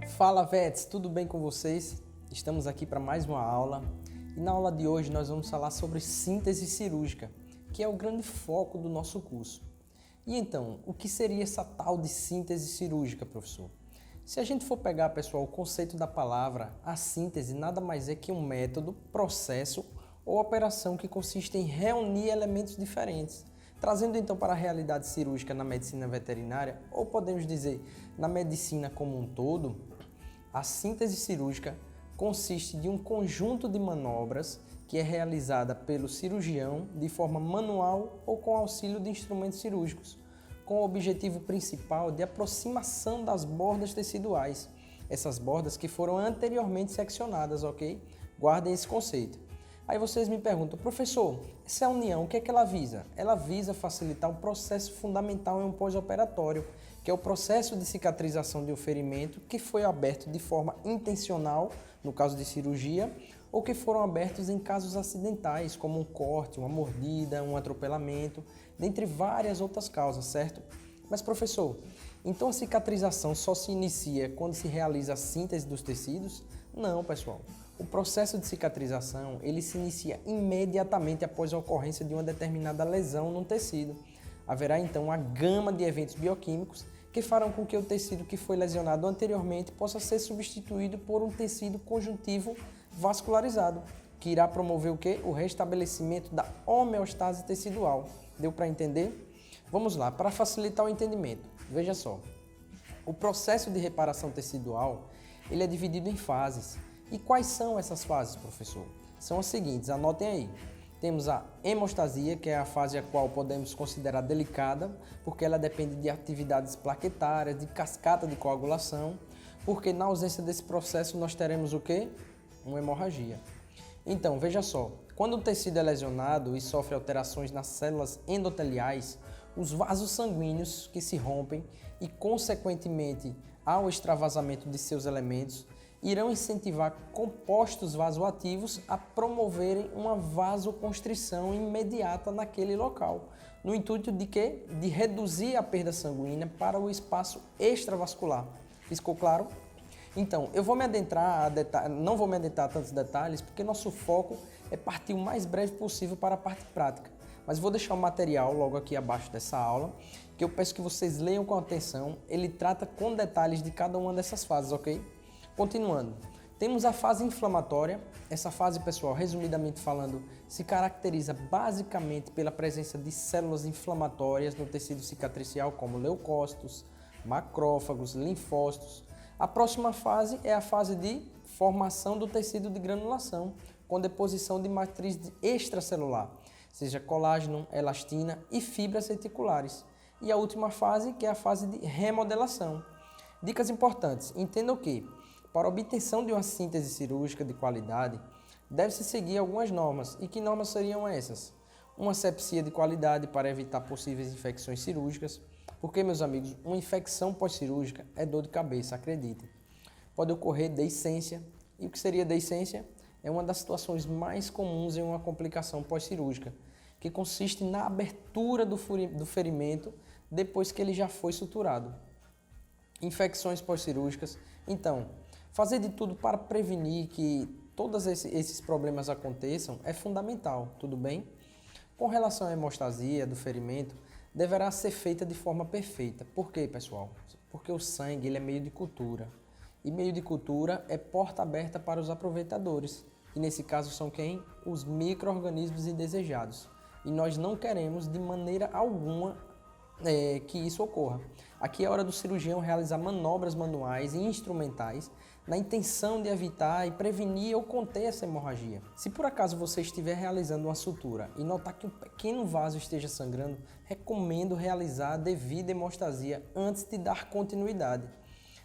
Fala vets, tudo bem com vocês? Estamos aqui para mais uma aula e na aula de hoje nós vamos falar sobre síntese cirúrgica, que é o grande foco do nosso curso. E então, o que seria essa tal de síntese cirúrgica, professor? Se a gente for pegar, pessoal, o conceito da palavra, a síntese nada mais é que um método, processo ou operação que consiste em reunir elementos diferentes, trazendo então para a realidade cirúrgica na medicina veterinária, ou podemos dizer, na medicina como um todo, a síntese cirúrgica consiste de um conjunto de manobras que é realizada pelo cirurgião de forma manual ou com auxílio de instrumentos cirúrgicos, com o objetivo principal de aproximação das bordas teciduais, essas bordas que foram anteriormente seccionadas, ok? Guardem esse conceito. Aí vocês me perguntam, professor, essa união, o que é que ela visa? Ela visa facilitar um processo fundamental em um pós-operatório, que é o processo de cicatrização de um ferimento que foi aberto de forma intencional, no caso de cirurgia, ou que foram abertos em casos acidentais, como um corte, uma mordida, um atropelamento, dentre várias outras causas, certo? Mas professor, então a cicatrização só se inicia quando se realiza a síntese dos tecidos? Não, pessoal. O processo de cicatrização, ele se inicia imediatamente após a ocorrência de uma determinada lesão no tecido. Haverá então uma gama de eventos bioquímicos que farão com que o tecido que foi lesionado anteriormente possa ser substituído por um tecido conjuntivo vascularizado, que irá promover o quê? O restabelecimento da homeostase tecidual. Deu para entender? Vamos lá, para facilitar o entendimento. Veja só, o processo de reparação tecidual, ele é dividido em fases. E quais são essas fases, professor? São as seguintes, anotem aí. Temos a hemostasia, que é a fase a qual podemos considerar delicada, porque ela depende de atividades plaquetárias, de cascata de coagulação, porque na ausência desse processo nós teremos o quê? Uma hemorragia. Então, veja só, quando o tecido é lesionado e sofre alterações nas células endoteliais, os vasos sanguíneos que se rompem e, consequentemente, ao extravasamento de seus elementos, irão incentivar compostos vasoativos a promoverem uma vasoconstrição imediata naquele local, no intuito de quê? De reduzir a perda sanguínea para o espaço extravascular. Ficou claro? Então, eu vou me adentrar não vou me adentrar a tantos detalhes, porque nosso foco é partir o mais breve possível para a parte prática. Mas vou deixar o material logo aqui abaixo dessa aula, que eu peço que vocês leiam com atenção. Ele trata com detalhes de cada uma dessas fases, ok? Continuando, temos a fase inflamatória. Essa fase, pessoal, resumidamente falando, se caracteriza basicamente pela presença de células inflamatórias no tecido cicatricial, como leucócitos, macrófagos, linfócitos. A próxima fase é a fase de formação do tecido de granulação, com deposição de matriz extracelular, seja colágeno, elastina e fibras reticulares. E a última fase, que é a fase de remodelação. Dicas importantes, entendam que, para a obtenção de uma síntese cirúrgica de qualidade, deve-se seguir algumas normas. E que normas seriam essas? Uma asepsia de qualidade para evitar possíveis infecções cirúrgicas, porque, meus amigos, uma infecção pós-cirúrgica é dor de cabeça, acreditem. Pode ocorrer deiscência, e o que seria deiscência? É uma das situações mais comuns em uma complicação pós-cirúrgica, que consiste na abertura do ferimento depois que ele já foi suturado. Infecções pós-cirúrgicas, então, fazer de tudo para prevenir que todos esses problemas aconteçam é fundamental, tudo bem? Com relação à hemostasia do ferimento, deverá ser feita de forma perfeita. Por quê, pessoal? Porque o sangue ele é meio de cultura. E meio de cultura é porta aberta para os aproveitadores. E nesse caso são quem? Os micro-organismos indesejados. E nós não queremos de maneira alguma que isso ocorra. Aqui é hora do cirurgião realizar manobras manuais e instrumentais na intenção de evitar e prevenir ou conter essa hemorragia. Se por acaso você estiver realizando uma sutura e notar que um pequeno vaso esteja sangrando, recomendo realizar a devida hemostasia antes de dar continuidade.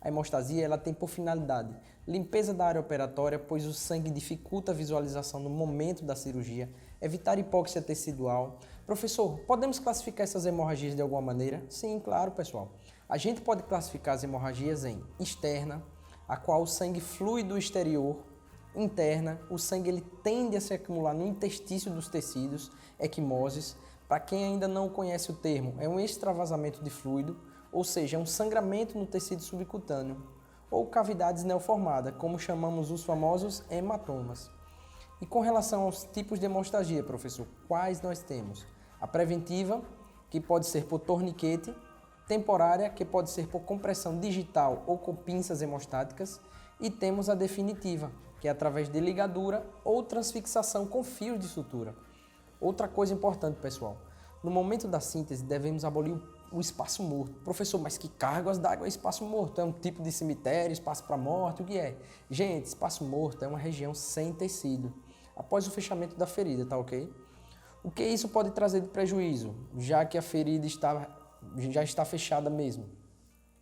A hemostasia ela tem por finalidade limpeza da área operatória, pois o sangue dificulta a visualização no momento da cirurgia, evitar hipóxia tecidual. Professor, podemos classificar essas hemorragias de alguma maneira? Sim, claro, pessoal. A gente pode classificar as hemorragias em externa, a qual o sangue flui do exterior, interna, o sangue ele tende a se acumular no interstício dos tecidos, equimoses. Para quem ainda não conhece o termo, é um extravasamento de fluido, ou seja, é um sangramento no tecido subcutâneo. ou cavidades neoformadas, como chamamos os famosos hematomas. E com relação aos tipos de hemorragia, professor, quais nós temos? A preventiva, que pode ser por torniquete, temporária, que pode ser por compressão digital ou com pinças hemostáticas, e temos a definitiva, que é através de ligadura ou transfixação com fios de sutura. Outra coisa importante, pessoal, no momento da síntese devemos abolir o espaço morto. Professor, mas que cargas d'água é espaço morto? É um tipo de cemitério, espaço para morte, o que é? Gente, espaço morto é uma região sem tecido, após o fechamento da ferida, tá ok? O que isso pode trazer de prejuízo, já que a ferida já está fechada mesmo?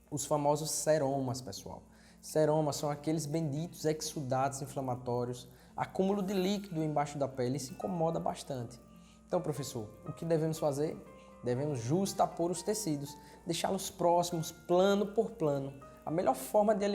Os famosos seromas, pessoal. Seromas são aqueles benditos exudados inflamatórios, acúmulo de líquido embaixo da pele, isso incomoda bastante. Então, professor, o que devemos fazer? Devemos justapor os tecidos, deixá-los próximos, plano por plano. A melhor forma de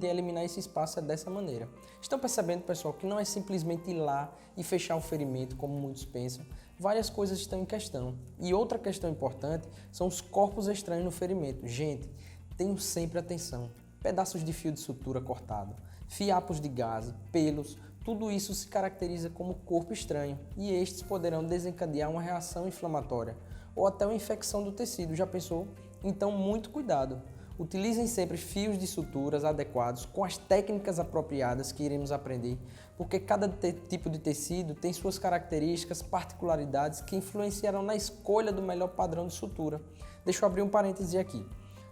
eliminar esse espaço é dessa maneira. Estão percebendo, pessoal, que não é simplesmente ir lá e fechar o ferimento, como muitos pensam. Várias coisas estão em questão. E outra questão importante são os corpos estranhos no ferimento. Gente, tenham sempre atenção. Pedaços de fio de sutura cortado, fiapos de gás, pelos, tudo isso se caracteriza como corpo estranho e estes poderão desencadear uma reação inflamatória ou até uma infecção do tecido. Já pensou? Então, muito cuidado. Utilizem sempre fios de suturas adequados com as técnicas apropriadas que iremos aprender, porque cada tipo de tecido tem suas características, particularidades que influenciarão na escolha do melhor padrão de sutura. Deixa eu abrir um parêntese aqui.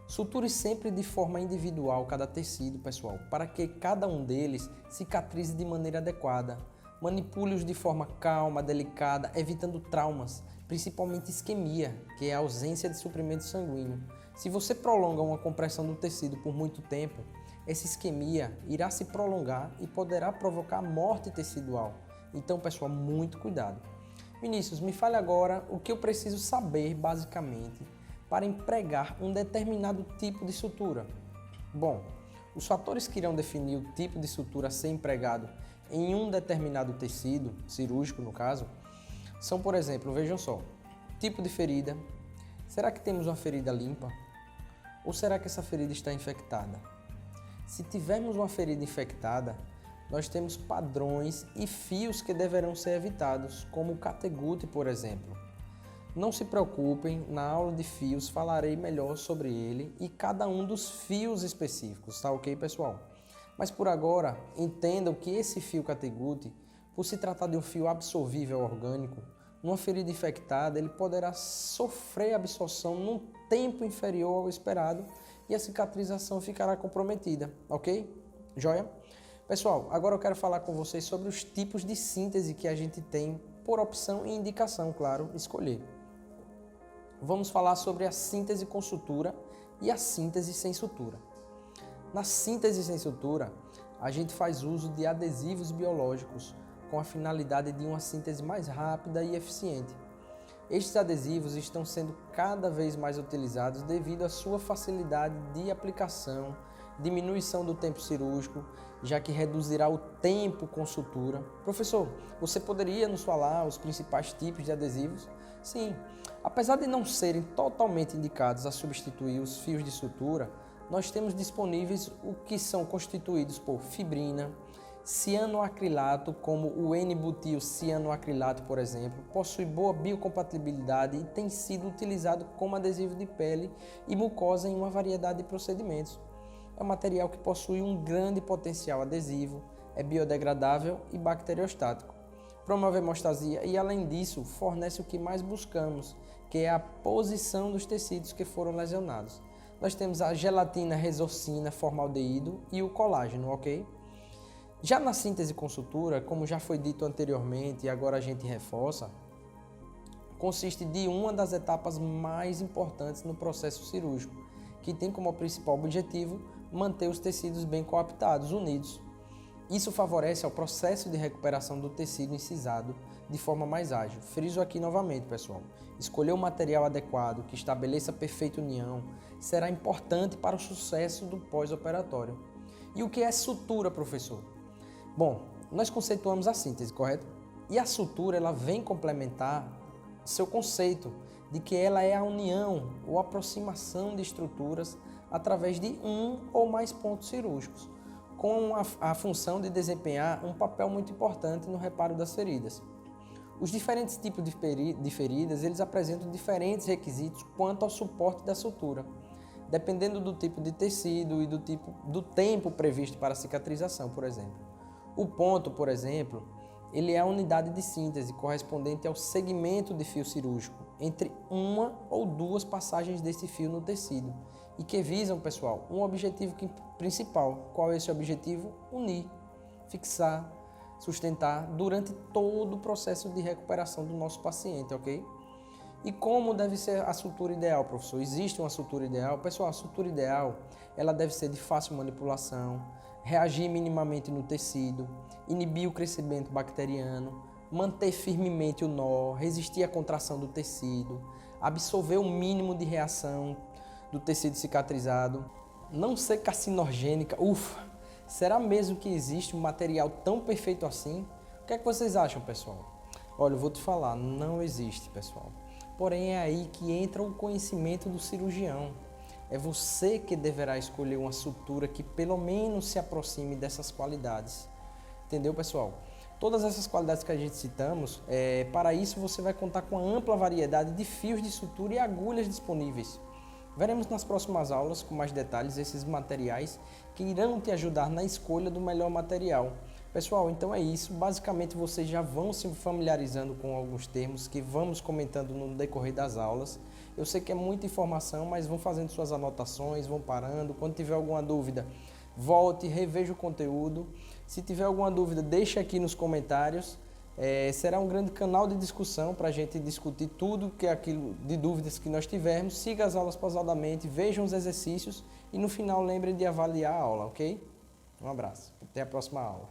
Suture sempre de forma individual cada tecido, pessoal, para que cada um deles cicatrize de maneira adequada. Manipule-os de forma calma, delicada, evitando traumas, principalmente isquemia, que é a ausência de suprimento sanguíneo. Se você prolonga uma compressão do tecido por muito tempo, essa isquemia irá se prolongar e poderá provocar morte tecidual. Então, pessoal, muito cuidado. Vinícius, me fale agora o que eu preciso saber, basicamente, para empregar um determinado tipo de sutura. Bom, os fatores que irão definir o tipo de sutura a ser empregado em um determinado tecido, cirúrgico no caso, são, por exemplo, vejam só, tipo de ferida. Será que temos uma ferida limpa? Ou será que essa ferida está infectada? Se tivermos uma ferida infectada, nós temos padrões e fios que deverão ser evitados, como o categute, por exemplo. Não se preocupem, na aula de fios falarei melhor sobre ele e cada um dos fios específicos, tá ok, pessoal? Mas por agora, entendam que esse fio categute, por se tratar de um fio absorvível orgânico, numa ferida infectada, ele poderá sofrer absorção num tempo inferior ao esperado e a cicatrização ficará comprometida, ok? Joia? Pessoal, agora eu quero falar com vocês sobre os tipos de síntese que a gente tem por opção e indicação, claro, escolher. Vamos falar sobre a síntese com sutura e a síntese sem sutura. Na síntese sem sutura, a gente faz uso de adesivos biológicos com a finalidade de uma síntese mais rápida e eficiente. Estes adesivos estão sendo cada vez mais utilizados devido à sua facilidade de aplicação, diminuição do tempo cirúrgico, já que reduzirá o tempo com sutura. Professor, você poderia nos falar os principais tipos de adesivos? Sim, apesar de não serem totalmente indicados a substituir os fios de sutura, nós temos disponíveis o que são constituídos por fibrina, cianoacrilato, como o N-butil cianoacrilato, por exemplo, possui boa biocompatibilidade e tem sido utilizado como adesivo de pele e mucosa em uma variedade de procedimentos. É um material que possui um grande potencial adesivo, é biodegradável e bacteriostático. Promove a hemostasia e, além disso, fornece o que mais buscamos, que é a posição dos tecidos que foram lesionados. Nós temos a gelatina, resorcina, formaldeído e o colágeno, ok? Já na síntese com sutura, como já foi dito anteriormente e agora a gente reforça, consiste de uma das etapas mais importantes no processo cirúrgico, que tem como principal objetivo manter os tecidos bem coaptados, unidos. Isso favorece ao processo de recuperação do tecido incisado de forma mais ágil. Friso aqui novamente, pessoal. Escolher o material adequado que estabeleça perfeita união será importante para o sucesso do pós-operatório. E o que é sutura, professor? Bom, nós conceituamos a síntese, correto? E a sutura, ela vem complementar seu conceito de que ela é a união ou aproximação de estruturas através de um ou mais pontos cirúrgicos, com a função de desempenhar um papel muito importante no reparo das feridas. Os diferentes tipos de feridas, eles apresentam diferentes requisitos quanto ao suporte da sutura, dependendo do tipo de tecido e do tempo previsto para a cicatrização, por exemplo. O ponto, por exemplo, ele é a unidade de síntese correspondente ao segmento de fio cirúrgico, entre uma ou duas passagens desse fio no tecido, e que visam, pessoal, um objetivo principal. Qual é esse objetivo? Unir, fixar, sustentar durante todo o processo de recuperação do nosso paciente, ok? E como deve ser a sutura ideal, professor? Existe uma sutura ideal? Pessoal, a sutura ideal, ela deve ser de fácil manipulação, reagir minimamente no tecido, inibir o crescimento bacteriano, manter firmemente o nó, resistir à contração do tecido, absorver o mínimo de reação do tecido cicatrizado, não ser carcinogênica. Ufa! Será mesmo que existe um material tão perfeito assim? O que é que vocês acham, pessoal? Olha, eu vou te falar, não existe, pessoal. Porém, é aí que entra o conhecimento do cirurgião. É você que deverá escolher uma sutura que pelo menos se aproxime dessas qualidades. Entendeu, pessoal? Todas essas qualidades que a gente citamos, para isso você vai contar com uma ampla variedade de fios de sutura e agulhas disponíveis. Veremos nas próximas aulas com mais detalhes esses materiais que irão te ajudar na escolha do melhor material. Pessoal, então é isso. Basicamente vocês já vão se familiarizando com alguns termos que vamos comentando no decorrer das aulas. Eu sei que é muita informação, mas vão fazendo suas anotações, vão parando. Quando tiver alguma dúvida, volte, reveja o conteúdo. Se tiver alguma dúvida, deixe aqui nos comentários. Será um grande canal de discussão para a gente discutir tudo que é aquilo de dúvidas que nós tivermos. Siga as aulas pausadamente, vejam os exercícios e no final lembrem de avaliar a aula, ok? Um abraço, até a próxima aula.